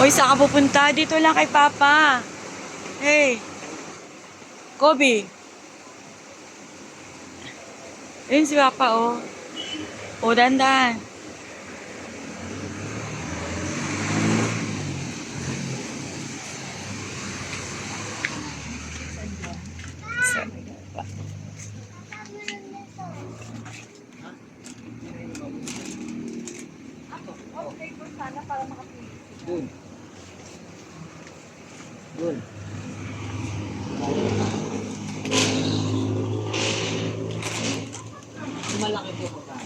Oy, saan ka pupunta? Dito lang kay Papa. Hey, Kobe. Ayun si Papa, oh. Oh, dandan. Dun. Dun. Malaki po ba?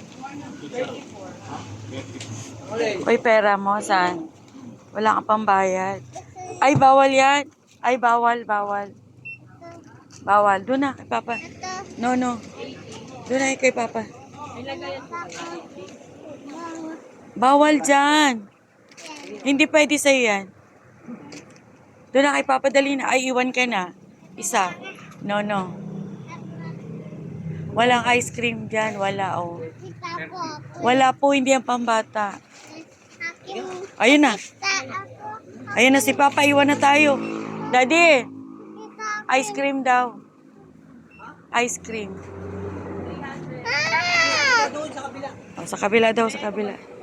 34. Uy, pera mo, saan? Wala kang pambayad. Ay, bawal yan. Ay, bawal, bawal. Bawal. Doon na, kay Papa. No, no. Doon na kay Papa. Bawal dyan. Hindi pwede sa'yo yan. Doon na kay Papa, dali na. Ay, iwan ka na. Isa. No, no. Walang ice cream dyan. Wala, oh. Wala po, hindi ang pambata. Ayun na. Ayun na si Papa, iwan na tayo. Daddy, ice cream daw. Ice cream. Doon sa kabila. Oh, sa kabila daw, sa kabila.